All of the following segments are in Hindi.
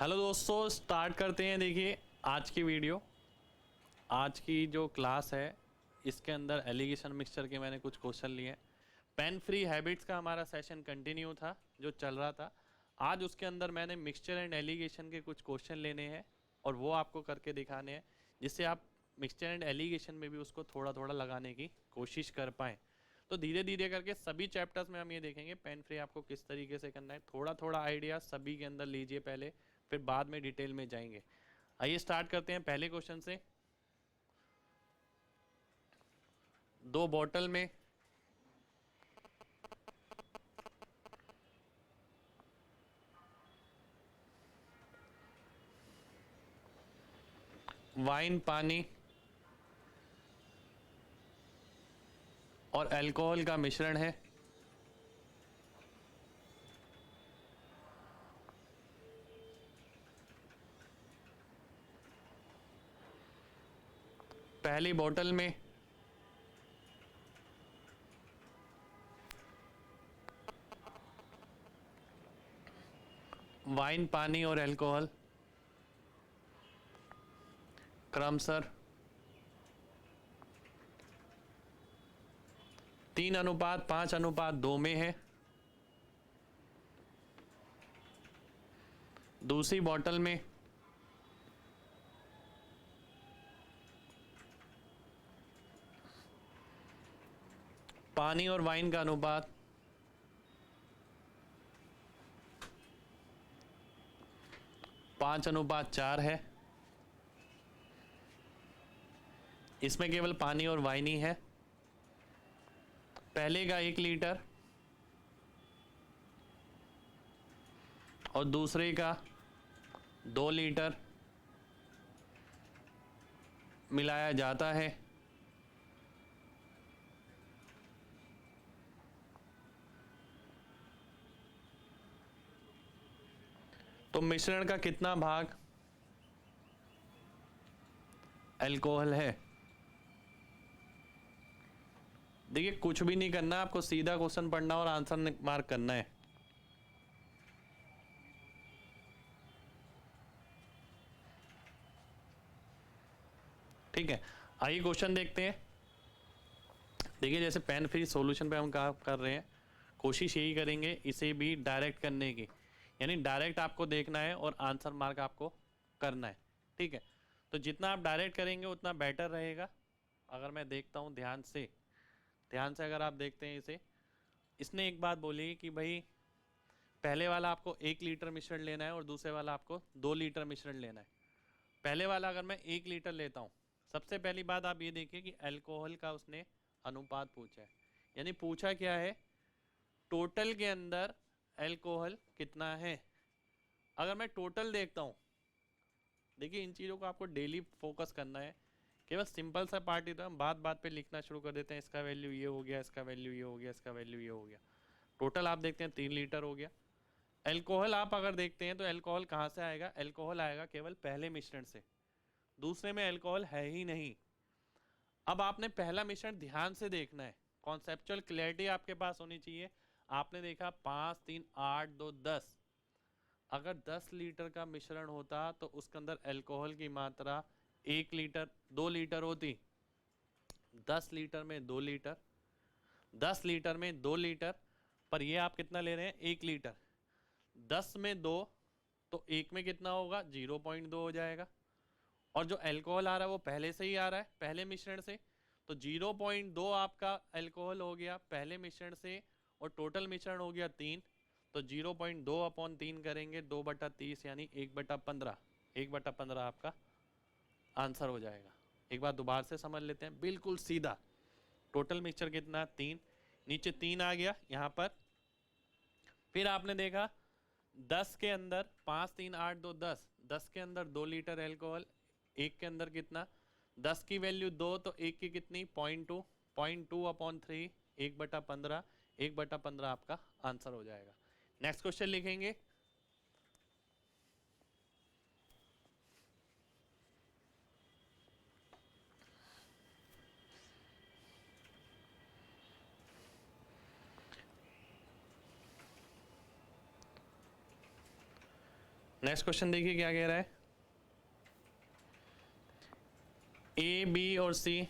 हेलो दोस्तों, स्टार्ट करते हैं। देखिए आज की वीडियो, आज की जो क्लास है इसके अंदर एलिगेशन मिक्सचर के मैंने कुछ क्वेश्चन लिए हैं। पेन फ्री हैबिट्स का हमारा सेशन कंटिन्यू था जो चल रहा था। आज उसके अंदर मैंने मिक्सचर एंड एलिगेशन के कुछ क्वेश्चन लेने हैं और वो आपको करके दिखाने हैं, जिससे आप मिक्सचर एंड एलिगेशन में भी उसको थोड़ा थोड़ा लगाने की कोशिश कर पाएँ। तो धीरे धीरे करके सभी चैप्टर्स में हम ये देखेंगे पेन फ्री आपको किस तरीके से करना है। थोड़ा थोड़ा आइडिया सभी के अंदर लीजिए पहले, फिर बाद में डिटेल में जाएंगे। आइए स्टार्ट करते हैं पहले क्वेश्चन से। दो बॉटल में वाइन पानी और अल्कोहल का मिश्रण है। पहली बोतल में वाइन पानी और अल्कोहल क्रमशः 3:5:2 में है। दूसरी बोतल में पानी और वाइन का अनुपात 5:4 है। इसमें केवल पानी और वाइन ही है। पहले का 1 लीटर और दूसरे का 2 लीटर मिलाया जाता है। तो मिश्रण का कितना भाग अल्कोहल है? देखिए कुछ भी नहीं करना, आपको सीधा क्वेश्चन पढ़ना और आंसर मार्क करना है। ठीक है, आइए क्वेश्चन देखते हैं। देखिए जैसे पेन फ्री सॉल्यूशन पे हम काम कर रहे हैं, कोशिश यही करेंगे इसे भी डायरेक्ट करने की, यानी डायरेक्ट आपको देखना है और आंसर मार्क आपको करना है। ठीक है, तो जितना आप डायरेक्ट करेंगे उतना बेटर रहेगा। अगर मैं देखता हूँ ध्यान से अगर आप देखते हैं इसे, इसने एक बात बोली कि भाई पहले वाला आपको 1 लीटर मिश्रण लेना है और दूसरे वाला आपको 2 लीटर मिश्रण लेना है। पहले वाला अगर मैं 1 लीटर लेता हूँ, सबसे पहली बात आप ये देखिए कि अल्कोहल का उसने अनुपात पूछा है, यानी पूछा क्या है, टोटल के अंदर अल्कोहल कितना है। अगर मैं टोटल देखता हूँ, देखिए इन चीज़ों को आपको डेली फोकस करना है। केवल सिंपल सा पार्ट ही तो हम बात बात पे लिखना शुरू कर देते हैं, इसका वैल्यू ये हो गया, इसका वैल्यू ये हो गया, इसका वैल्यू ये हो गया। टोटल आप देखते हैं 3 लीटर हो गया। अल्कोहल आप अगर देखते हैं तो अल्कोहल कहाँ से आएगा, अल्कोहल आएगा केवल पहले मिश्रण से, दूसरे में अल्कोहल है ही नहीं। अब आपने पहला मिश्रण ध्यान से देखना है, कॉन्सेप्चुअल क्लैरिटी आपके पास होनी चाहिए। आपने देखा 5 3 8 2 10, अगर 10 लीटर का मिश्रण होता तो उसके अंदर अल्कोहल की मात्रा 1 लीटर 2 लीटर होती। 10 लीटर में 2 लीटर, 10 लीटर में 2 लीटर, पर ये आप कितना ले रहे हैं, 1 लीटर। 10 में 2 तो 1 में कितना होगा, 0.2 हो जाएगा। और जो अल्कोहल आ रहा है वो पहले से ही आ रहा है, पहले मिश्रण से, तो 0.2 आपका अल्कोहल हो गया पहले मिश्रण से, और टोटल मिश्रण हो गया 3। तो 0.2/3 करेंगे 2/30, यानी 1/15। 1/15 आपका आंसर हो जाएगा। एक बार दोबारा से समझ लेते हैं, बिल्कुल सीधा। टोटल मिक्सचर कितना, 3, नीचे 3 आ गया यहाँ पर। फिर आपने देखा 10 के अंदर 5 3 8 2 10, 10 के अंदर 2 लीटर अल्कोहल, 1 के अंदर कितना, 10 की वैल्यू 2 तो 1 की कितनी, 0.2, 0.2/3, 1/15, 1/15 आपका आंसर हो जाएगा। नेक्स्ट क्वेश्चन लिखेंगे। नेक्स्ट क्वेश्चन देखिए क्या कह रहा है। ए, बी और सी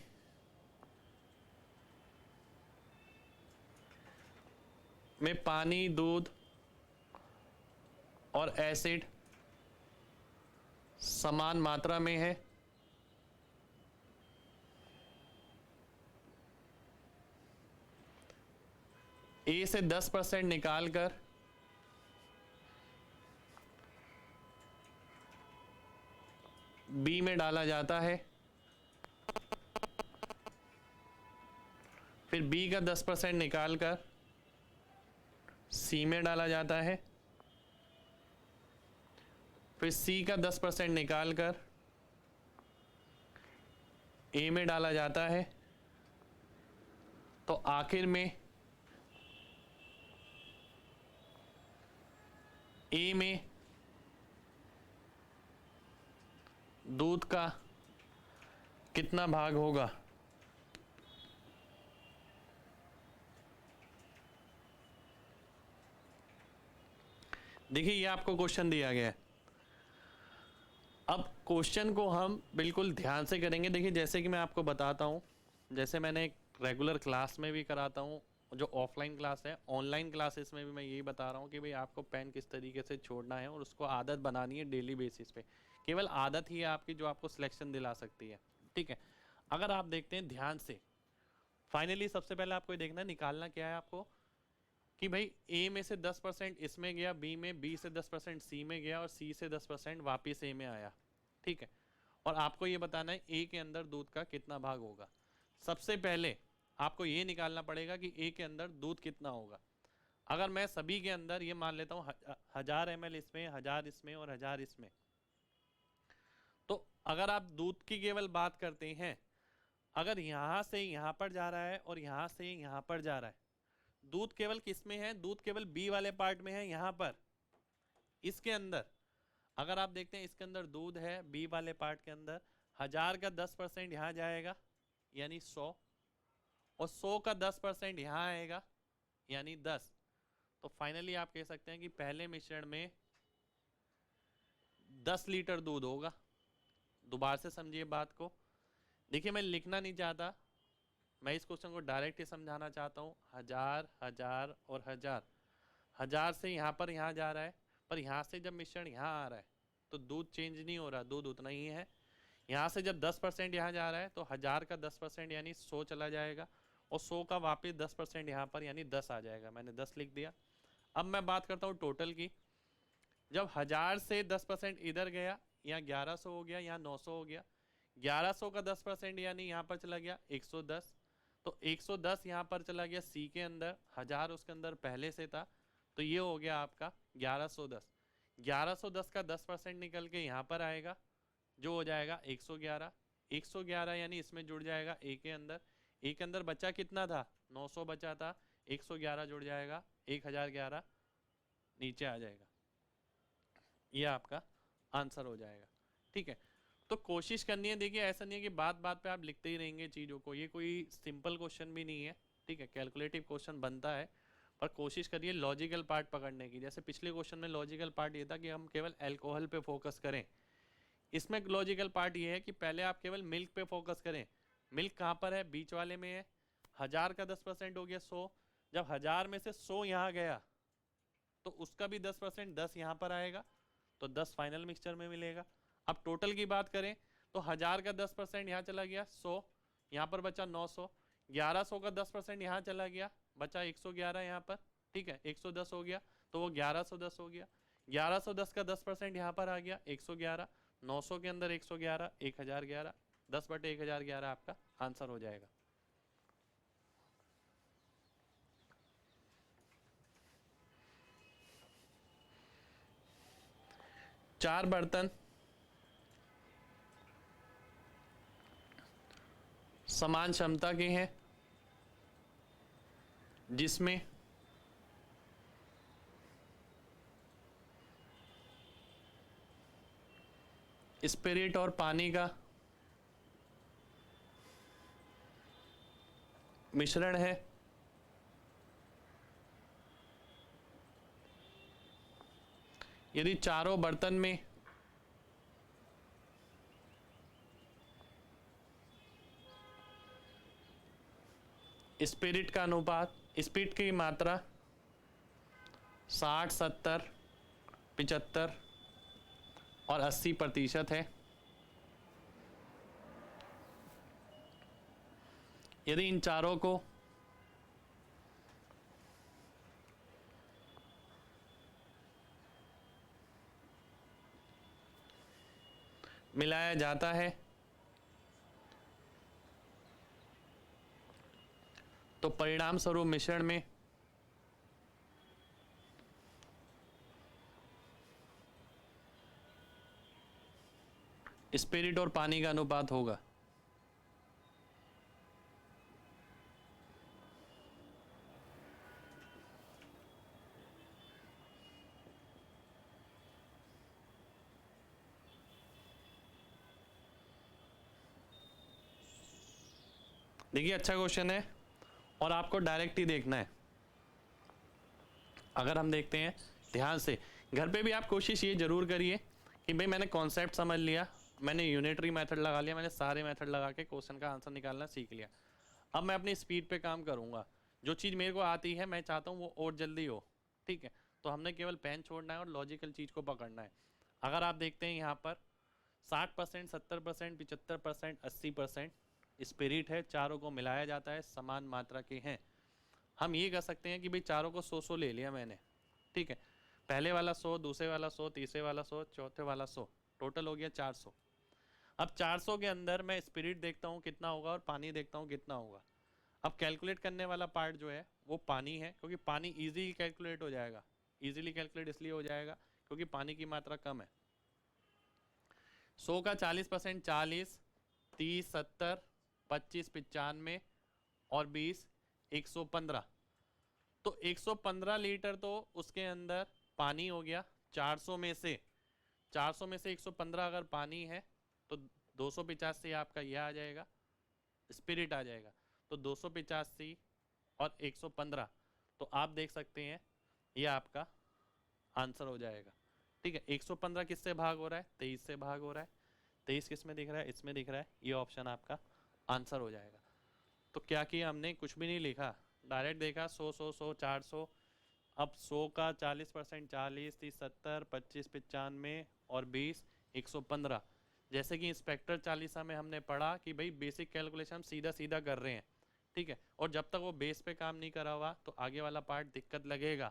में पानी, दूध और एसिड समान मात्रा में है। ए से 10% निकाल कर बी में डाला जाता है, फिर बी का 10% निकाल कर सी में डाला जाता है, फिर सी का 10% निकाल कर ए में डाला जाता है, तो आखिर में ए में दूध का कितना भाग होगा। देखिए ये आपको क्वेश्चन दिया गया है। अब क्वेश्चन को हम बिल्कुल ध्यान से करेंगे। देखिए जैसे कि मैं आपको बताता हूँ, जैसे मैंने एक रेगुलर क्लास में भी कराता हूँ, जो ऑफलाइन क्लास है, ऑनलाइन क्लासेस में भी मैं यही बता रहा हूँ कि भाई आपको पेन किस तरीके से छोड़ना है और उसको आदत बनानी है डेली बेसिस पे। केवल आदत ही है आपकी जो आपको सिलेक्शन दिला सकती है, ठीक है। अगर आप देखते हैं ध्यान से, फाइनली सबसे पहले आपको ये देखना निकालना क्या है आपको, कि भाई ए में से 10% इसमें गया, बी में, बी से 10% सी में गया और सी से 10% वापिस ए में आया, ठीक है। और आपको ये बताना है ए के अंदर दूध का कितना भाग होगा। सबसे पहले आपको ये निकालना पड़ेगा कि ए के अंदर दूध कितना होगा। अगर मैं सभी के अंदर ये मान लेता हूँ 1000 ml इसमें, 1000 इसमें और 1000 इसमें, तो अगर आप दूध की केवल बात करते हैं, अगर यहां से यहां पर जा रहा है और यहां से यहां पर जा रहा है, दूध केवल किस में है, दूध केवल बी वाले पार्ट में है, यहां पर इसके अंदर। अगर आप देखते हैं इसके अंदर दूध है बी वाले पार्ट के अंदर, 1000 का 10% यहां जाएगा यानी 100, और 100 का 10% यहां आएगा यानी 10। तो फाइनली आप कह सकते हैं कि पहले मिश्रण में 10 लीटर दूध होगा। दोबारा से समझिए बात को। देखिए मैं लिखना नहीं चाहता, मैं इस क्वेश्चन को डायरेक्ट ही समझाना चाहता हूँ। 1000, 1000 और 1000, 1000 से यहाँ पर यहाँ जा रहा है, पर यहाँ से जब मिश्रण यहाँ आ रहा है तो दूध चेंज नहीं हो रहा, दूध उतना ही है। यहाँ से जब 10% यहाँ जा रहा है तो 1000 का 10% यानी 100 चला जाएगा, और 100 का वापस 10% यहाँ पर यानी 10 आ जाएगा। मैंने 10 लिख दिया। अब मैं बात करता हूँ टोटल की। जब 1000 से 10% इधर गया, यहाँ 1100 हो गया, यहाँ 900 हो गया। 1100 का 10% यानी यहाँ पर चला गया 110, तो 110 यहाँ पर चला गया सी के अंदर, 1000 उसके अंदर पहले से था, तो ये हो गया आपका 1110। 1110 का 10% निकल के यहाँ पर आएगा, जो हो जाएगा 111। 111 यानी इसमें जुड़ जाएगा ए के अंदर। ए के अंदर बचा कितना था, 900 बचा था, 111 जुड़ जाएगा, 1011 नीचे आ जाएगा। ये आपका आंसर हो जाएगा, ठीक है। तो कोशिश करनी है, देखिए ऐसा नहीं है कि बात बात पे आप लिखते ही रहेंगे चीज़ों को, ये कोई सिंपल क्वेश्चन भी नहीं है, ठीक है। कैलकुलेटिव क्वेश्चन बनता है, पर कोशिश करिए लॉजिकल पार्ट पकड़ने की। जैसे पिछले क्वेश्चन में लॉजिकल पार्ट ये था कि हम केवल अल्कोहल पे फोकस करें, इसमें लॉजिकल पार्ट ये है कि पहले आप केवल मिल्क पे फोकस करें। मिल्क कहाँ पर है, बीच वाले में है। 1000 का 10% हो गया 100, जब 1000 में से 100 यहाँ गया तो उसका भी 10%, 10 यहाँ पर आएगा, तो 10 फाइनल मिक्सचर में मिलेगा। अब टोटल की बात करें तो 1000 का 10% यहाँ चला गया 100, यहाँ पर बचा 900। 1100 का 10% यहाँ चला गया, बचा 111 यहाँ पर, ठीक है। 110 हो गया तो वो 1110 हो गया। 1110 का 10% यहाँ पर आ गया 111। 900 के अंदर 111, 1011, 10/1011 आपका आंसर हो जाएगा। चार बर्तन समान क्षमता के हैं, जिसमें स्पिरिट और पानी का मिश्रण है। यदि चारों बर्तन में स्पिरिट का अनुपात, स्पिरिट की मात्रा 60, 70, 75 और 80% है, यदि इन चारों को मिलाया जाता है तो परिणाम स्वरूप मिश्रण में स्पिरिट और पानी का अनुपात होगा। देखिए अच्छा क्वेश्चन है और आपको डायरेक्ट ही देखना है। अगर हम देखते हैं ध्यान से, घर पे भी आप कोशिश ये जरूर करिए कि भाई मैंने कॉन्सेप्ट समझ लिया, मैंने यूनिटरी मेथड लगा लिया, मैंने सारे मेथड लगा के क्वेश्चन का आंसर निकालना सीख लिया। अब मैं अपनी स्पीड पे काम करूंगा, जो चीज़ मेरे को आती है मैं चाहता हूँ वो और जल्दी हो, ठीक है। तो हमने केवल पेन छोड़ना है और लॉजिकल चीज़ को पकड़ना है। अगर आप देखते हैं यहाँ पर 60%, 70%, 75%, 80% स्पिरिट है, चारों को मिलाया जाता है, समान मात्रा के हैं। हम ये कर सकते हैं कि भाई चारों को 100-100 ले लिया मैंने, ठीक है। पहले वाला 100, दूसरे वाला 100, तीसरे वाला 100, चौथे वाला 100, टोटल हो गया 400। अब 400 के अंदर मैं स्पिरिट देखता हूँ कितना होगा और पानी देखता हूँ कितना होगा। अब कैलकुलेट करने वाला पार्ट जो है वो पानी है, क्योंकि पानी ईजिली कैलकुलेट हो जाएगा। ईजिली कैलकुलेट इसलिए हो जाएगा क्योंकि पानी की मात्रा कम है। 100 का 40%, 40, 30, 70, 25, 95 और 20, 115। तो 115 लीटर तो उसके अंदर पानी हो गया। 400 में से 115 अगर पानी है तो 285 आपका यह आ जाएगा, स्पिरिट आ जाएगा। तो 285 और 115, तो आप देख सकते हैं यह आपका आंसर हो जाएगा, ठीक है। 115 किससे भाग हो रहा है? 23 से भाग हो रहा है। 23 किस में दिख रहा है? इसमें दिख रहा है। ये ऑप्शन आपका आंसर हो जाएगा। तो क्या किया हमने? कुछ भी नहीं लिखा, डायरेक्ट देखा 100, 100, 100, 400। अब 100 का 40%, 40, 30, 70, 25, 95 और 20, 115। जैसे कि इंस्पेक्टर चालीसा में हमने पढ़ा कि भाई बेसिक कैलकुलेशन हम सीधा सीधा कर रहे हैं, ठीक है। और जब तक वो बेस पे काम नहीं करा हुआ तो आगे वाला पार्ट दिक्कत लगेगा।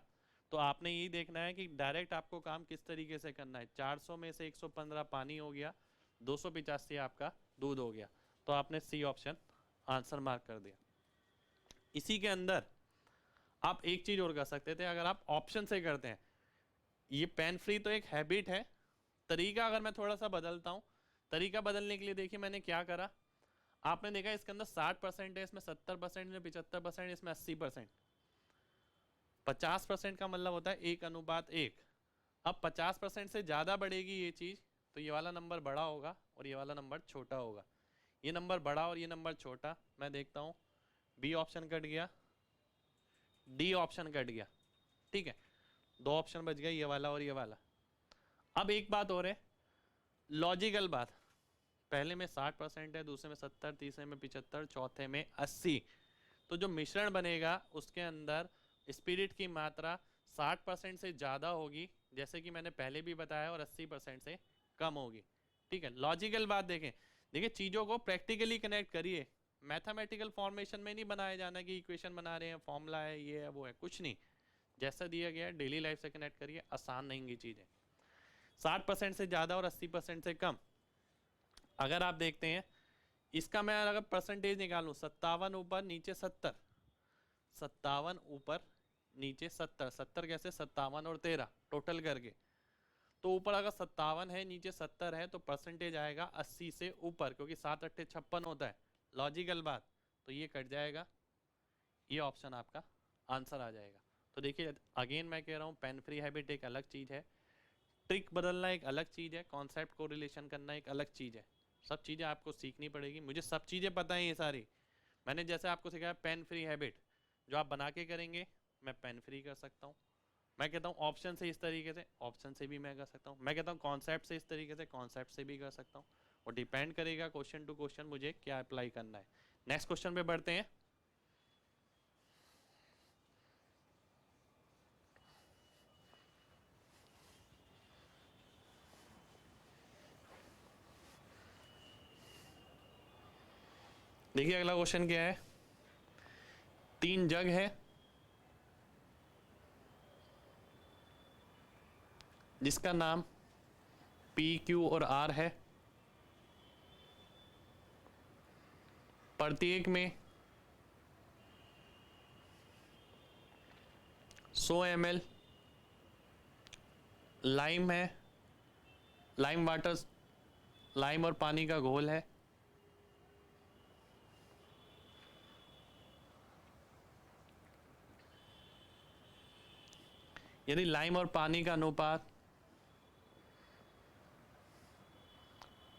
तो आपने यही देखना है कि डायरेक्ट आपको काम किस तरीके से करना है। 400 में से 115 पानी हो गया, 285 आपका दूध हो गया। तो आपने सी ऑप्शन आंसर मार्क कर दिया। इसी के अंदर आप एक चीज और कर सकते थे, अगर आप ऑप्शन से करते हैं। ये पेन फ्री तो एक हैबिट है, तरीका अगर मैं थोड़ा सा बदलता हूं, तरीका बदलने के लिए देखिए मैंने क्या करा। आपने देखा इसके अंदर 60% है, इसमें 70%, इसमें 75%, इसमें 80%। 50% का मतलब होता है 1:1। अब 50% से ज्यादा बढ़ेगी ये चीज तो ये वाला नंबर बड़ा होगा और ये वाला नंबर छोटा होगा। ये नंबर बड़ा और ये नंबर छोटा। मैं देखता हूं बी ऑप्शन कट गया, डी ऑप्शन कट गया, ठीक है। 2 ऑप्शन बच गए, ये वाला और ये वाला। अब एक बात और है, लॉजिकल बात। पहले में 60% है, दूसरे में 70, तीसरे में 75, चौथे में 80। तो जो मिश्रण बनेगा उसके अंदर स्पिरिट की मात्रा 60% से ज़्यादा होगी, जैसे कि मैंने पहले भी बताया, और 80% से कम होगी, ठीक है। लॉजिकल बात देखें, देखिए चीज़ों को प्रैक्टिकली कनेक्ट करिए। मैथमेटिकल फॉर्मेशन में नहीं बनाया जाना कि इक्वेशन बना रहे हैं, फॉर्मूला है, ये है, वो है, कुछ नहीं। जैसा दिया गया है डेली लाइफ से कनेक्ट करिए, आसान नहीं की चीज़ें। 60% से ज़्यादा और 80% से कम। अगर आप देखते हैं इसका, मैं अगर परसेंटेज निकालूं, 57 ऊपर नीचे 70, 57 ऊपर नीचे 70, 70 कैसे? 57 और 13 टोटल करके। तो ऊपर अगर 57 है, नीचे 70 है, तो परसेंटेज आएगा 80 से ऊपर, क्योंकि 7 8 56 होता है। लॉजिकल बात। तो ये कट जाएगा, ये ऑप्शन आपका आंसर आ जाएगा। तो देखिए अगेन मैं कह रहा हूँ, पेन फ्री हैबिट एक अलग चीज़ है, ट्रिक बदलना एक अलग चीज़ है, कॉन्सेप्ट को रिलेशन करना एक अलग चीज़ है। सब चीज़ें आपको सीखनी पड़ेगी। मुझे सब चीज़ें पता है ये सारी। मैंने जैसे आपको सिखाया पेन फ्री हैबिट, जो आप बना के करेंगे मैं पेन फ्री कर सकता हूँ। मैं कहता हूँ ऑप्शन से इस तरीके से, ऑप्शन से भी मैं कर सकता हूँ। मैं कहता हूँ कॉन्सेप्ट से इस तरीके से, कॉन्सेप्ट से भी कर सकता हूँ। और डिपेंड करेगा क्वेश्चन टू क्वेश्चन मुझे क्या अप्लाई करना है। नेक्स्ट क्वेश्चन पे बढ़ते हैं। देखिए अगला क्वेश्चन क्या है। 3 जग है जिसका नाम P, Q और R है। प्रत्येक में 100 ml लाइम है, लाइम वाटर, लाइम और पानी का घोल है। यदि लाइम और पानी का अनुपात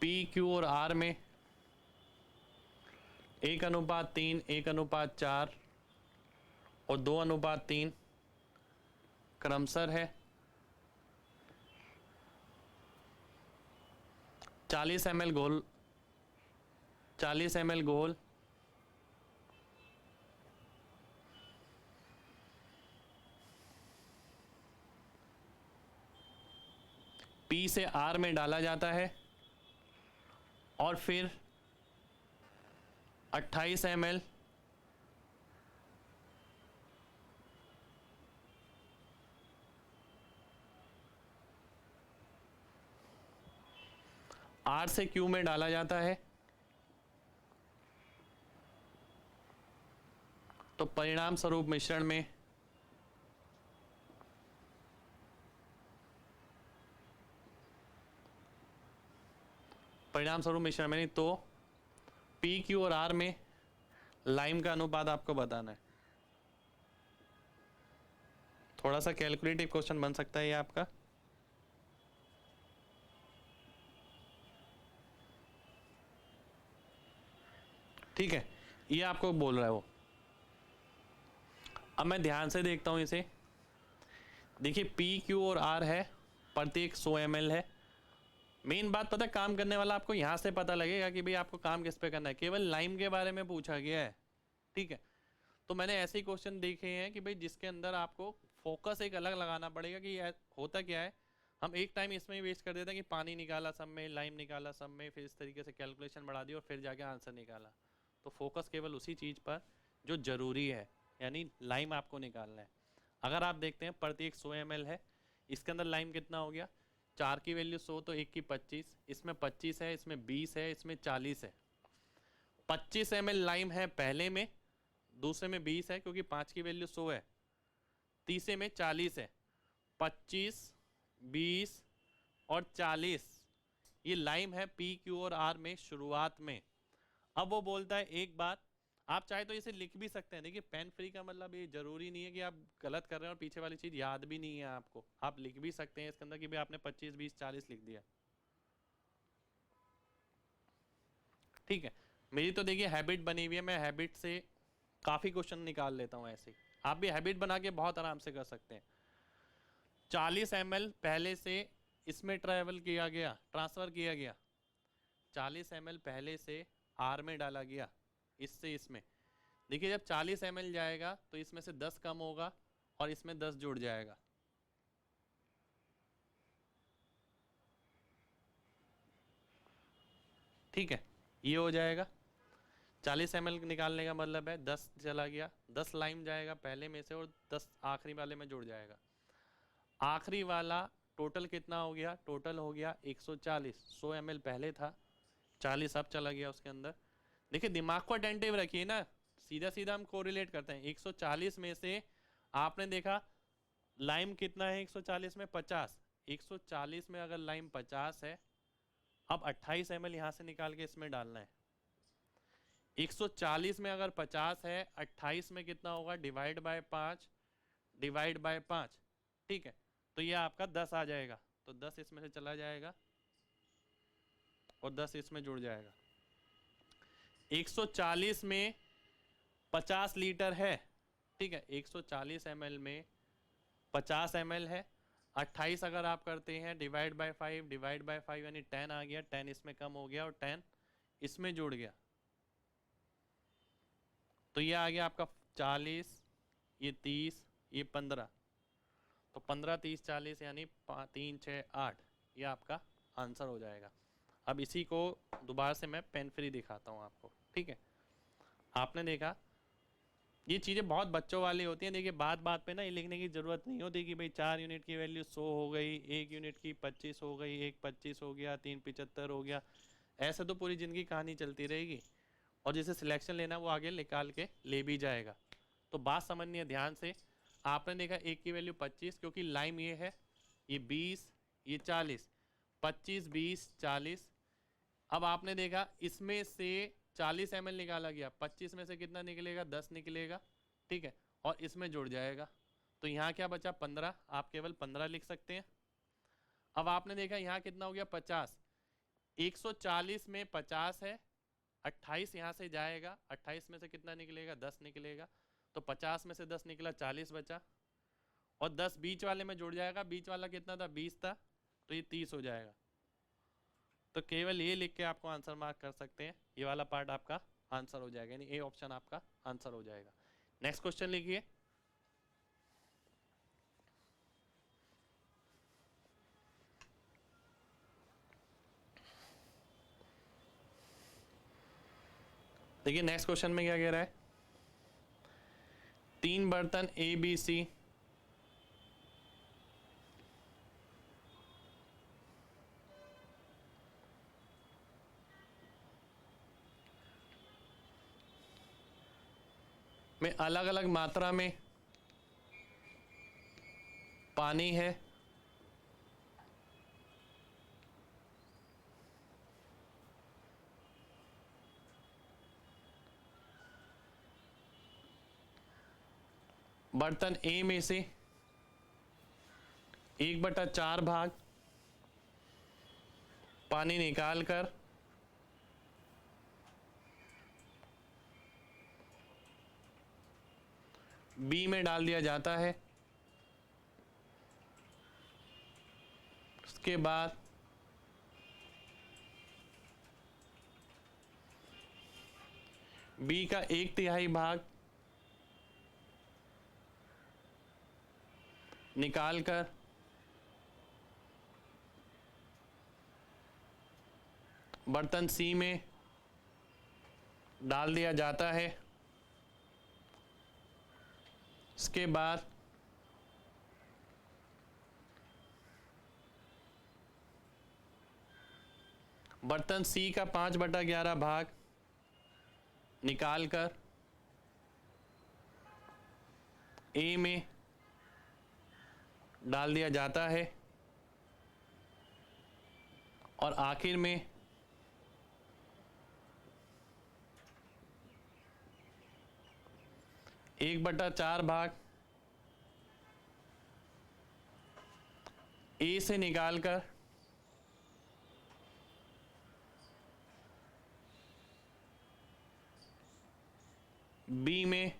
P, Q और R में 1:3, 1:4 और 2:3 क्रमशः है, 40 ml घोल, 40 ml घोल P से R में डाला जाता है और फिर 28 ml R से Q में डाला जाता है। तो परिणाम स्वरूप मिश्रण में नहीं तो P, Q और R में लाइम का अनुपात आपको बताना है। थोड़ा सा कैलकुलेटिव क्वेश्चन बन सकता है ये आपका। ठीक है, ये आपको बोल रहा है वो। अब मैं ध्यान से देखता हूं इसे। देखिए P, Q और R है, प्रत्येक 100 ml है। मेन बात पता है, काम करने वाला आपको यहां से पता लगेगा कि भाई आपको काम किस पे करना है। केवल लाइम के बारे में पूछा गया है, ठीक है। तो मैंने ऐसे ही क्वेश्चन देखे हैं कि भाई जिसके अंदर आपको फोकस एक अलग लगाना पड़ेगा कि होता क्या है। हम एक टाइम इसमें ही वेस्ट कर देते हैं कि पानी निकाला सब में, लाइम निकाला सब में, फिर इस तरीके से कैलकुलेशन बढ़ा दी और फिर जाके आंसर निकाला। तो फोकस केवल उसी चीज़ पर जो ज़रूरी है, यानी लाइम आपको निकालना है। अगर आप देखते हैं प्रत्येक 100 ml है, इसके अंदर लाइम कितना हो गया, 4 की वैल्यू 100 तो 1 की 25, इसमें 25 है, इसमें 20 है, इसमें 40 है। 25 ml लाइम है पहले में, दूसरे में 20 है क्योंकि 5 की वैल्यू 100 है, तीसरे में 40 है। 25, 20 और 40 ये लाइम है P, Q और R में शुरुआत में। अब वो बोलता है एक बात, आप चाहे तो इसे लिख भी सकते हैं। देखिए पेन फ्री का मतलब ये जरूरी नहीं है कि आप गलत कर रहे हैं और पीछे वाली चीज याद भी नहीं है आपको। आप लिख भी सकते हैं इसके अंदर कि भाई आपने 25, 20, 40 लिख दिया। ठीक है, मेरी तो देखिए हैबिट बनी हुई है, मैं हैबिट से काफी क्वेश्चन निकाल लेता हूं। ऐसे आप भी हैबिट बना के बहुत आराम से कर सकते हैं। 40 ml पहले से इसमें ट्रैवल किया गया, ट्रांसफर किया गया। 40 ml पहले से R में डाला गया, इससे इसमें। देखिए जब 40 ml जाएगा तो इसमें से 10 कम होगा और इसमें 10 जुड़ जाएगा। ठीक है, ये हो जाएगा। 40 ml निकालने का मतलब है 10 चला गया, 10 लाइम जाएगा पहले में से और 10 आखिरी वाले में जुड़ जाएगा। आखिरी वाला टोटल कितना हो गया, टोटल हो गया 140। 100 ml पहले था, 40 अब चला गया उसके अंदर। देखिए दिमाग को अटेंटिव रखिए ना, सीधा सीधा हम कोरिलेट करते हैं। 140 में से आपने देखा लाइम कितना है 140 में, 50। 140 में अगर लाइम 50 है, अब 28 ml यहां से निकाल के इसमें डालना है। 140 में अगर 50 है, 28 में कितना होगा, डिवाइड बाय 5, डिवाइड बाय 5। ठीक है, तो ये आपका 10 आ जाएगा। तो 10 इसमें से चला जाएगा और 10 इसमें जुड़ जाएगा। 140 में 50 लीटर है, ठीक है। 140 ml में 50 ml है, 28 अगर आप करते हैं डिवाइड बाय 5 यानी 10 आ गया, 10 इसमें कम हो गया और 10 इसमें जुड़ गया, तो ये आ गया आपका 40, ये 30, ये 15, तो 15, 30, 40 यानी 3, 6, 8, ये आपका आंसर हो जाएगा। अब इसी को दोबारा से मैं पेन फ्री दिखाता हूँ आपको, ठीक है। आपने देखा ये चीज़ें बहुत बच्चों वाली होती हैं। देखिए बात बात पे ना ये लिखने की ज़रूरत नहीं होती कि भाई 4 यूनिट की वैल्यू 100 हो गई, 1 यूनिट की 25 हो गई, 1 25 हो गया, 3 75 हो गया, ऐसे तो पूरी ज़िंदगी कहानी चलती रहेगी और जिसे सिलेक्शन लेना वो आगे निकाल के ले भी जाएगा। तो बात समझनी है ध्यान से। आपने देखा एक की वैल्यू 25, क्योंकि लाइम ये है, ये 20, ये 40, 25, 20, 40। अब आपने देखा इसमें से 40 ml निकाला गया, 25 में से कितना निकलेगा, 10 निकलेगा, ठीक है, और इसमें जुड़ जाएगा, तो यहाँ क्या बचा 15, आप केवल 15 लिख सकते हैं। अब आपने देखा यहाँ कितना हो गया 50, 140 में 50 है, 28 यहाँ से जाएगा, 28 में से कितना निकलेगा 10 निकलेगा, तो 50 में से 10 निकला 40 बचा, और 10 बीच वाले में जुड़ जाएगा, बीच वाला कितना था 20 था, तो ये 30 हो जाएगा। तो केवल ये लिख के आपको आंसर मार्क कर सकते हैं, ये वाला पार्ट आपका आंसर हो जाएगा, यानी ए ऑप्शन आपका आंसर हो जाएगा। नेक्स्ट क्वेश्चन लिखिए। देखिए नेक्स्ट क्वेश्चन में क्या कह रहा है, 3 बर्तन ए बी सी में अलग अलग मात्रा में पानी है, बर्तन ए में से 1/4 भाग पानी निकालकर बी में डाल दिया जाता है, उसके बाद बी का 1/3 भाग निकालकर बर्तन सी में डाल दिया जाता है, इसके बाद बर्तन सी का 5/11 भाग निकालकर ए में डाल दिया जाता है, और आखिर में एक बटा 4 भाग ए से निकालकर बी में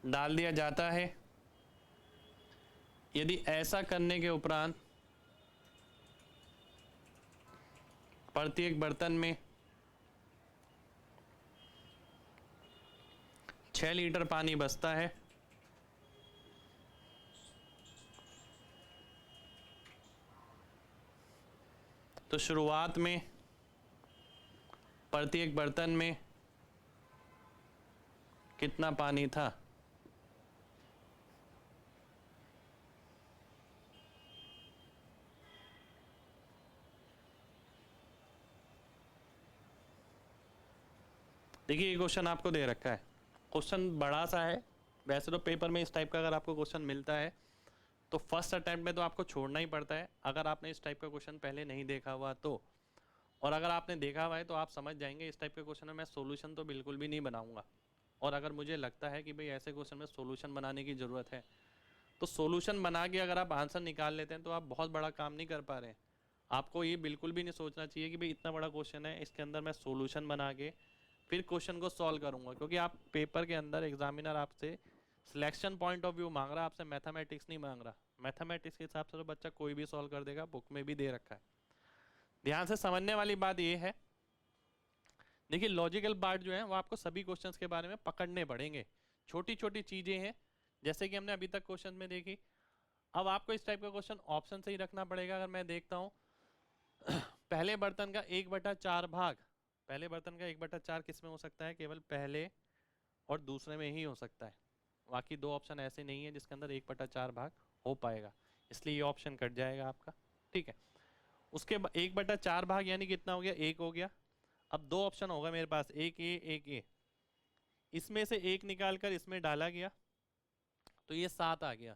डाल दिया जाता है। यदि ऐसा करने के उपरांत प्रत्येक बर्तन में 6 लीटर पानी बचता है, तो शुरुआत में प्रत्येक बर्तन में कितना पानी था। देखिए ये क्वेश्चन आपको दे रखा है, क्वेश्चन बड़ा सा है। वैसे तो पेपर में इस टाइप का अगर आपको क्वेश्चन मिलता है तो फर्स्ट अटैम्प्ट में तो आपको छोड़ना ही पड़ता है, अगर आपने इस टाइप का क्वेश्चन पहले नहीं देखा हुआ तो। और अगर आपने देखा हुआ है तो आप समझ जाएंगे इस टाइप के क्वेश्चन में मैं सोल्यूशन तो बिल्कुल भी नहीं बनाऊंगा। और अगर मुझे लगता है कि भाई ऐसे क्वेश्चन में सोल्यूशन बनाने की ज़रूरत है, तो सोल्यूशन बना के अगर आप आंसर निकाल लेते हैं तो आप बहुत बड़ा काम नहीं कर पा रहे हैं। आपको ये बिल्कुल भी नहीं सोचना चाहिए कि भाई इतना बड़ा क्वेश्चन है, इसके अंदर मैं सोल्यूशन बना के फिर क्वेश्चन को सॉल्व करूंगा, क्योंकि आप पेपर के अंदर एग्जामिनर आपसे सिलेक्शन पॉइंट ऑफ व्यू मांग रहा है आपसे, मैथमेटिक्स नहीं मांग रहा। मैथमेटिक्स के हिसाब से तो बच्चा कोई भी सॉल्व कर देगा, बुक में भी दे रखा है। ध्यान से समझने वाली बात ये है, देखिए लॉजिकल पार्ट जो है वो आपको सभी क्वेश्चंस के बारे में पकड़ने पड़ेंगे। छोटी छोटी चीजें हैं जैसे कि हमने अभी तक क्वेश्चन में देखी। अब आपको इस टाइप का क्वेश्चन ऑप्शन से ही रखना पड़ेगा। अगर मैं देखता हूं पहले बर्तन का 1/4 भाग, पहले बर्तन का 1/4 किस में हो सकता है? केवल पहले और दूसरे में ही हो सकता है। बाकी दो ऑप्शन ऐसे नहीं है जिसके अंदर 1/4 भाग हो पाएगा, इसलिए ये ऑप्शन कट जाएगा आपका। ठीक है, उसके 1/4 भाग यानी कितना हो गया? 1 हो गया। अब दो ऑप्शन होगा मेरे पास, एक ए एक ए, इसमें से एक निकाल कर इसमें डाला गया तो ये 7 आ गया।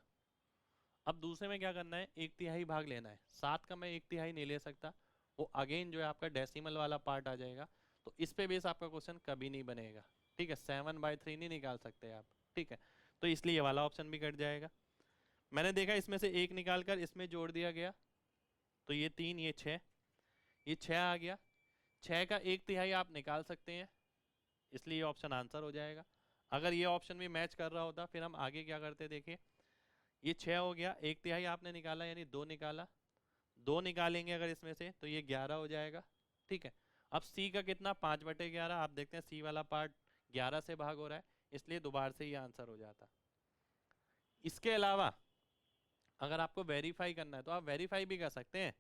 अब दूसरे में क्या करना है? 1/3 भाग लेना है। 7 का मैं 1/3 नहीं ले सकता, वो अगेन जो है आपका डेसिमल वाला पार्ट आ जाएगा, तो इस पे बेस आपका क्वेश्चन कभी नहीं बनेगा। ठीक है, 7/3 नहीं निकाल सकते आप। ठीक है, तो इसलिए ये वाला ऑप्शन भी कट जाएगा। मैंने देखा इसमें से एक निकाल कर इसमें जोड़ दिया गया तो ये 3, ये 6, ये 6 आ गया। 6 का 1/3 आप निकाल सकते हैं, इसलिए ये ऑप्शन आंसर हो जाएगा। अगर ये ऑप्शन भी मैच कर रहा होता फिर हम आगे क्या करते, देखिए ये 6 हो गया, 1/3 आपने निकाला यानी 2 निकाला, 2 निकालेंगे अगर इसमें से तो ये 11 हो जाएगा। ठीक है, अब सी का कितना? 5/11। आप देखते हैं सी वाला पार्ट 11 से भाग हो रहा है, इसलिए दोबारा से ये आंसर हो जाता। इसके अलावा अगर आपको वेरीफाई करना है तो आप वेरीफाई भी कर सकते हैं।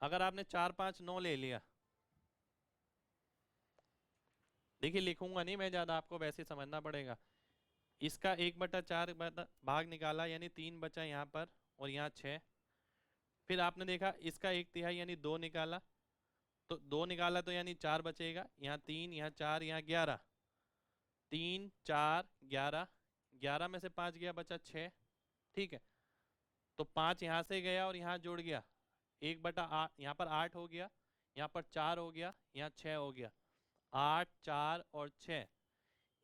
अगर आपने 4, 5, 9 ले लिया, देखिए लिखूंगा नहीं मैं ज्यादा, आपको वैसे समझना पड़ेगा। इसका 1/4 भाग निकाला यानी 3 बचा यहाँ पर और यहाँ 6। फिर आपने देखा इसका 1/3 यानी 2 निकाला, तो 2 निकाला तो यानी 4 बचेगा, यहाँ 3, यहाँ 4, यहाँ 11, 3, 4, 11, 11 में से 5 गया, बचा 6। ठीक है, तो 5 यहाँ से गया और यहाँ जुड़ गया, 1/8 यहाँ पर 8 हो गया, यहाँ पर 4 हो गया, यहाँ 6 हो गया, 8, 4 और 6।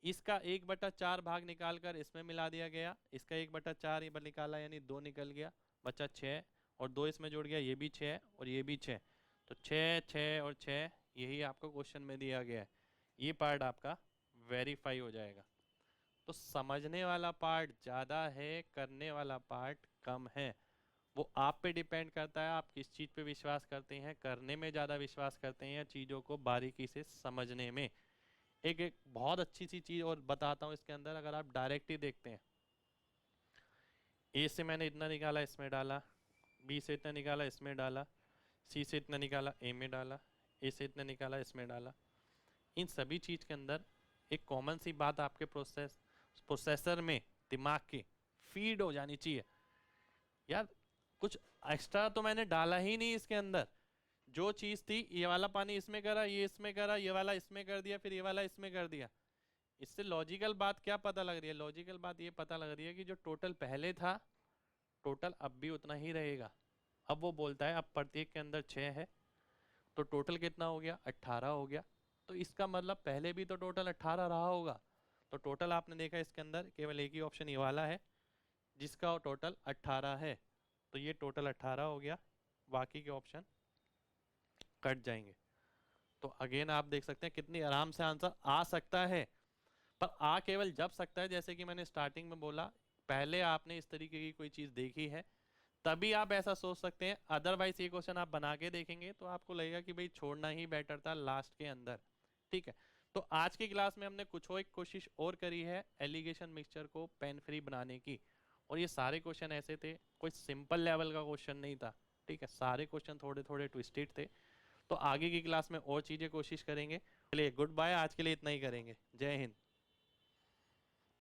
इसका 1/4 भाग निकाल कर इसमें मिला दिया गया, इसका 1/4 ये निकाला यानी 2 निकल गया, बचा 6 और 2 इसमें जुड़ गया, ये भी 6 और ये भी 6, तो 6, 6 और 6 यही आपको क्वेश्चन में दिया गया है। ये पार्ट आपका वेरीफाई हो जाएगा। तो समझने वाला पार्ट ज़्यादा है, करने वाला पार्ट कम है। वो आप पे डिपेंड करता है आप किस चीज़ पे विश्वास करते हैं, करने में ज़्यादा विश्वास करते हैं या चीज़ों को बारीकी से समझने में। एक बहुत अच्छी सी चीज़ और बताता हूँ इसके अंदर, अगर आप डायरेक्ट ही देखते हैं, ए से मैंने इतना निकाला इसमें डाला, बी से इतना निकाला इसमें डाला, सी से इतना निकाला ए में डाला, ए से इतना निकाला इसमें डाला, इन सभी चीज़ के अंदर एक कॉमन सी बात आपके प्रोसेसर में, दिमाग की फीड हो जानी चाहिए। यार कुछ एक्स्ट्रा तो मैंने डाला ही नहीं इसके अंदर, जो चीज़ थी ये वाला पानी इसमें करा, ये इसमें करा, ये वाला इसमें कर दिया, फिर ये वाला इसमें कर दिया। इससे लॉजिकल बात क्या पता लग रही है? लॉजिकल बात ये पता लग रही है कि जो टोटल पहले था टोटल अब भी उतना ही रहेगा। अब वो बोलता है अब प्रत्येक के अंदर 6 है, तो टोटल कितना हो गया? 18 हो गया। तो इसका मतलब पहले भी तो टोटल 18 रहा होगा। तो टोटल आपने देखा इसके अंदर केवल एक ही ऑप्शन ये वाला है जिसका टोटल 18 है, तो ये टोटल 18 हो गया, बाकी के ऑप्शन कट जाएंगे। तो अगेन आप देख सकते हैं कितनी आराम से आंसर आ सकता है, पर आ केवल जब सकता है जैसे कि मैंने स्टार्टिंग में बोला, पहले आपने इस तरीके की कोई चीज़ देखी है तभी आप ऐसा सोच सकते हैं। अदरवाइज ये क्वेश्चन आप बना के देखेंगे तो आपको लगेगा कि भाई छोड़ना ही बेटर था लास्ट के अंदर। ठीक है, तो आज की क्लास में हमने कुछ और एक कोशिश और करी है एलिगेशन मिक्सचर को पेन फ्री बनाने की, और ये सारे क्वेश्चन ऐसे थे, कोई सिंपल लेवल का क्वेश्चन नहीं था। ठीक है, सारे क्वेश्चन थोड़े थोड़े ट्विस्टेड थे। तो आगे की क्लास में और चीज़ें कोशिश करेंगे। चलिए गुड बाय, आज के लिए इतना ही करेंगे। जय हिंद।